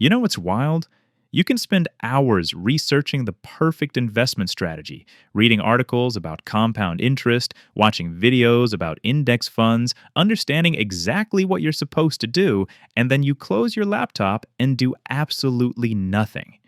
You know what's wild? You can spend hours researching the perfect investment strategy, reading articles about compound interest, watching videos about index funds, understanding exactly what you're supposed to do, and then you close your laptop and do absolutely nothing.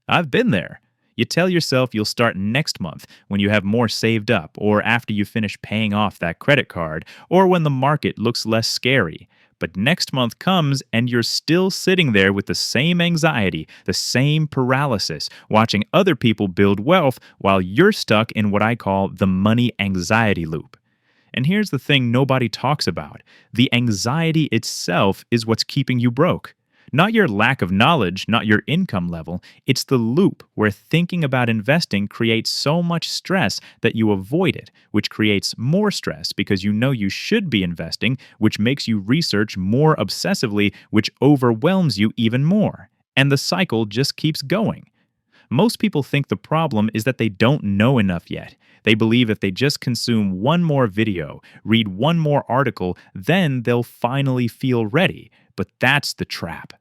I've been there. You tell yourself you'll start next month when you have more saved up, or after you finish paying off that credit card, or when the market looks less scary. But next month comes and you're still sitting there with the same anxiety, the same paralysis, watching other people build wealth while you're stuck in what I call the money anxiety loop. And here's the thing nobody talks about: the anxiety itself is what's keeping you broke. Not your lack of knowledge, not your income level. It's the loop where thinking about investing creates so much stress that you avoid it, which creates more stress because you know you should be investing, which makes you research more obsessively, which overwhelms you even more. And the cycle just keeps going. Most people think the problem is that they don't know enough yet. They believe if they just consume one more video, read one more article, then they'll finally feel ready. But that's the trap.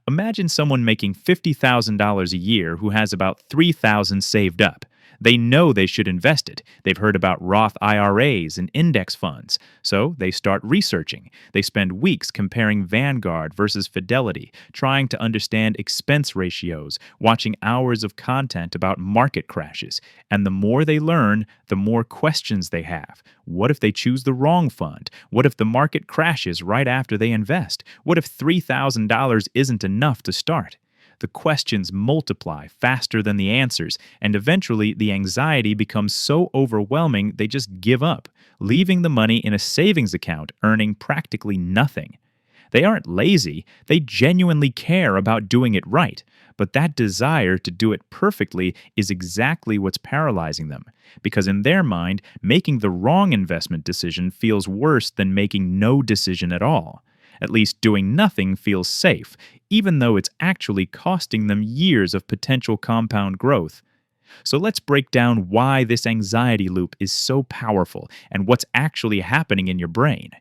Imagine someone making $50,000 a year who has about $3,000 saved up. They know they should invest it. They've heard about Roth IRAs and index funds. So they start researching. They spend weeks comparing Vanguard versus Fidelity, trying to understand expense ratios, watching hours of content about market crashes. And the more they learn, the more questions they have. What if they choose the wrong fund? What if the market crashes right after they invest? What if $3,000 isn't enough to start? The questions multiply faster than the answers, and eventually the anxiety becomes so overwhelming they just give up, leaving the money in a savings account earning practically nothing. They aren't lazy, they genuinely care about doing it right, but that desire to do it perfectly is exactly what's paralyzing them, because in their mind, making the wrong investment decision feels worse than making no decision at all. At least doing nothing feels safe, even though it's actually costing them years of potential compound growth. So let's break down why this anxiety loop is so powerful and what's actually happening in your brain.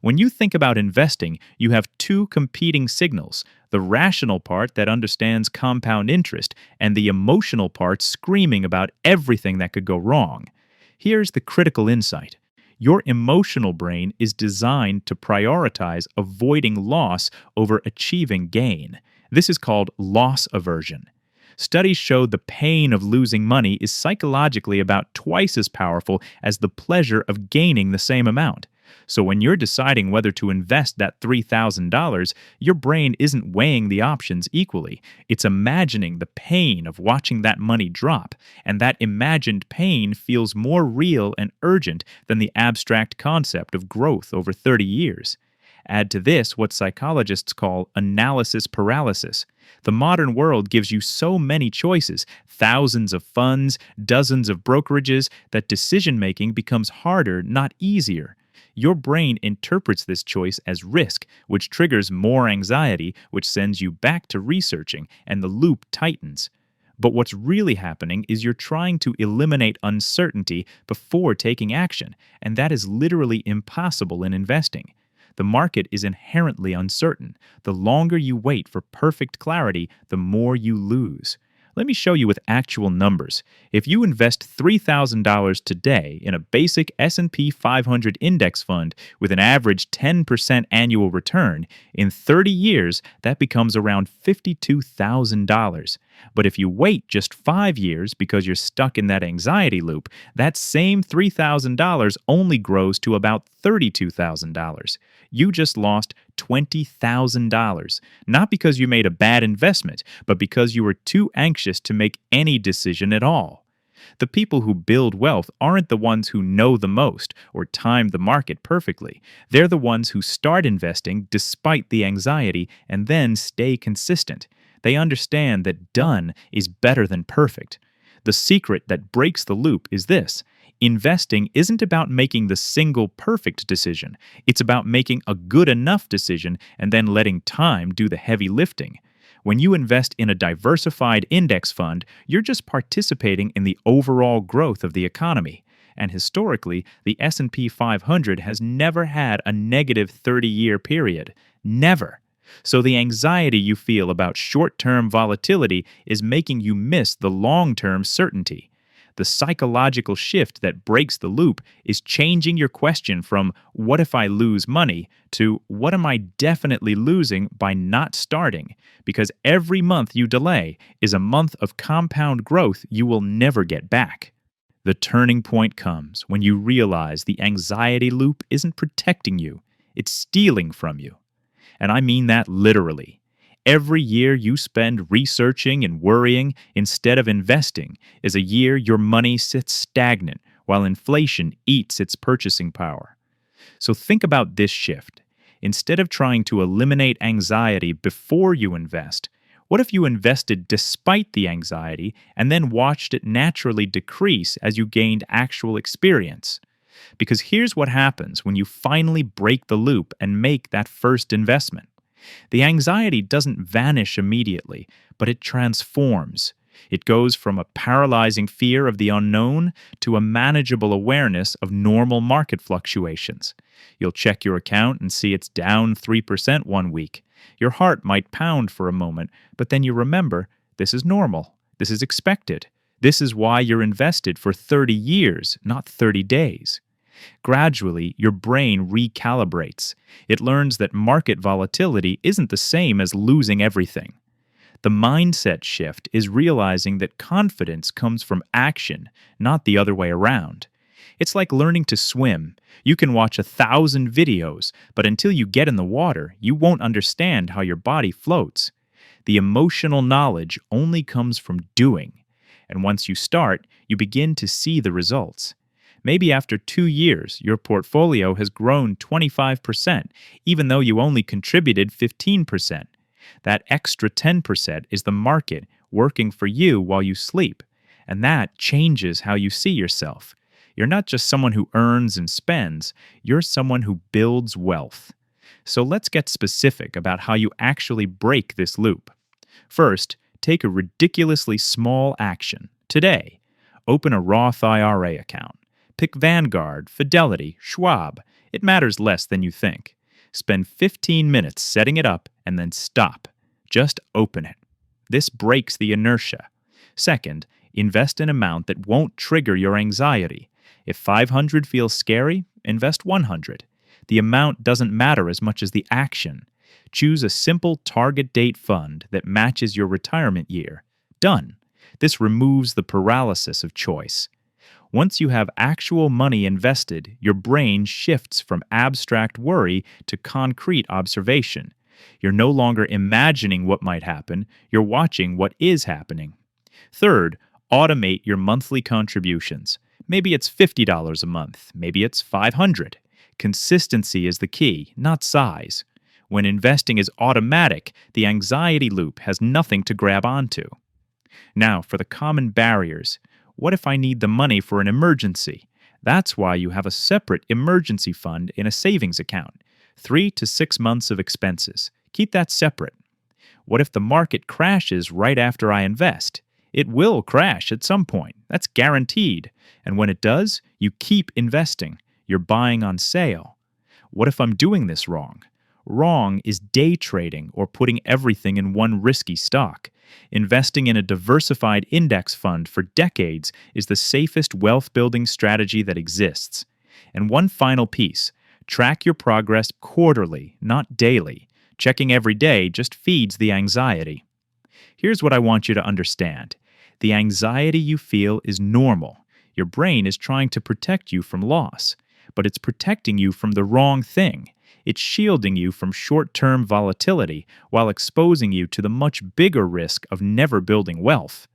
When you think about investing, you have two competing signals: the rational part that understands compound interest, and the emotional part screaming about everything that could go wrong. Here's the critical insight. Your emotional brain is designed to prioritize avoiding loss over achieving gain. This is called loss aversion. Studies show the pain of losing money is psychologically about twice as powerful as the pleasure of gaining the same amount. So when you're deciding whether to invest that $3,000, your brain isn't weighing the options equally. It's imagining the pain of watching that money drop, and that imagined pain feels more real and urgent than the abstract concept of growth over 30 years. Add to this what psychologists call analysis paralysis. The modern world gives you so many choices, thousands of funds, dozens of brokerages, that decision-making becomes harder, not easier. Your brain interprets this choice as risk, which triggers more anxiety, which sends you back to researching, and the loop tightens. But what's really happening is you're trying to eliminate uncertainty before taking action, and that is literally impossible in investing. The market is inherently uncertain. The longer you wait for perfect clarity, the more you lose. Let me show you with actual numbers. If you invest $3,000 today in a basic S&P 500 index fund with an average 10% annual return, in 30 years, that becomes around $52,000. But if you wait just 5 years because you're stuck in that anxiety loop, that same $3,000 only grows to about $32,000. You just lost $20,000, not because you made a bad investment, but because you were too anxious to make any decision at all. The people who build wealth aren't the ones who know the most or time the market perfectly. They're the ones who start investing despite the anxiety and then stay consistent. They understand that done is better than perfect. The secret that breaks the loop is this: investing isn't about making the single perfect decision. It's about making a good enough decision and then letting time do the heavy lifting. When you invest in a diversified index fund, you're just participating in the overall growth of the economy. And historically, the S&P 500 has never had a negative 30-year period. Never. So the anxiety you feel about short term volatility is making you miss the long term certainty. The psychological shift that breaks the loop is changing your question from what if I lose money to what am I definitely losing by not starting? Because every month you delay is a month of compound growth you will never get back. The turning point comes when you realize the anxiety loop isn't protecting you, it's stealing from you. And I mean that literally. Every year you spend researching and worrying instead of investing is a year your money sits stagnant while inflation eats its purchasing power. So think about this shift. Instead of trying to eliminate anxiety before you invest, what if you invested despite the anxiety and then watched it naturally decrease as you gained actual experience? Because here's what happens when you finally break the loop and make that first investment. The anxiety doesn't vanish immediately, but it transforms. It goes from a paralyzing fear of the unknown to a manageable awareness of normal market fluctuations. You'll check your account and see it's down 3% one week. Your heart might pound for a moment, but then you remember, this is normal. This is expected. This is why you're invested for 30 years, not 30 days. Gradually, your brain recalibrates. It learns that market volatility isn't the same as losing everything. The mindset shift is realizing that confidence comes from action, not the other way around. It's like learning to swim. You can watch 1,000 videos, but until you get in the water, you won't understand how your body floats. The emotional knowledge only comes from doing. And once you start, you begin to see the results. Maybe after 2 years, your portfolio has grown 25%, even though you only contributed 15%. That extra 10% is the market working for you while you sleep, and that changes how you see yourself. You're not just someone who earns and spends, you're someone who builds wealth. So let's get specific about how you actually break this loop. First, take a ridiculously small action. Today, open a Roth IRA account. Pick Vanguard, Fidelity, Schwab. It matters less than you think. Spend 15 minutes setting it up and then stop. Just open it. This breaks the inertia. Second, invest an amount that won't trigger your anxiety. If 500 feels scary, invest 100. The amount doesn't matter as much as the action. Choose a simple target date fund that matches your retirement year. Done. This removes the paralysis of choice. Once you have actual money invested, your brain shifts from abstract worry to concrete observation. You're no longer imagining what might happen, you're watching what is happening. Third, automate your monthly contributions. Maybe it's $50 a month, maybe it's $500. Consistency is the key, not size. When investing is automatic, the anxiety loop has nothing to grab onto. Now, for the common barriers. What if I need the money for an emergency? That's why you have a separate emergency fund in a savings account. 3 to 6 months of expenses. Keep that separate. What if the market crashes right after I invest? It will crash at some point. That's guaranteed. And when it does, you keep investing. You're buying on sale. What if I'm doing this wrong? Wrong is day trading or putting everything in one risky stock. Investing in a diversified index fund for decades is the safest wealth-building strategy that exists. And one final piece, track your progress quarterly, not daily. Checking every day just feeds the anxiety. Here's what I want you to understand. The anxiety you feel is normal. Your brain is trying to protect you from loss, but it's protecting you from the wrong thing. It's shielding you from short-term volatility while exposing you to the much bigger risk of never building wealth.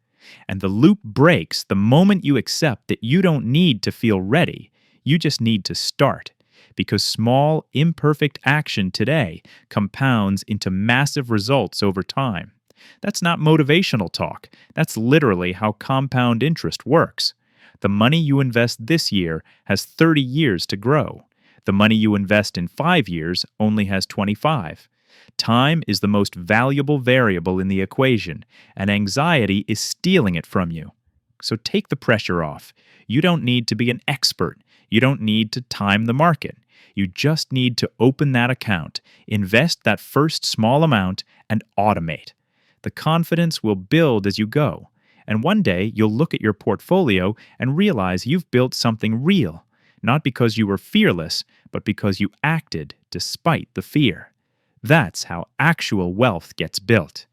And the loop breaks the moment you accept that you don't need to feel ready. You just need to start. Because small, imperfect action today compounds into massive results over time. That's not motivational talk. That's literally how compound interest works. The money you invest this year has 30 years to grow. The money you invest in 5 years only has 25. Time is the most valuable variable in the equation, and anxiety is stealing it from you. So take the pressure off. You don't need to be an expert. You don't need to time the market. You just need to open that account, invest that first small amount, and automate. The confidence will build as you go. And one day you'll look at your portfolio and realize you've built something real, not because you were fearless, but because you acted despite the fear. That's how actual wealth gets built.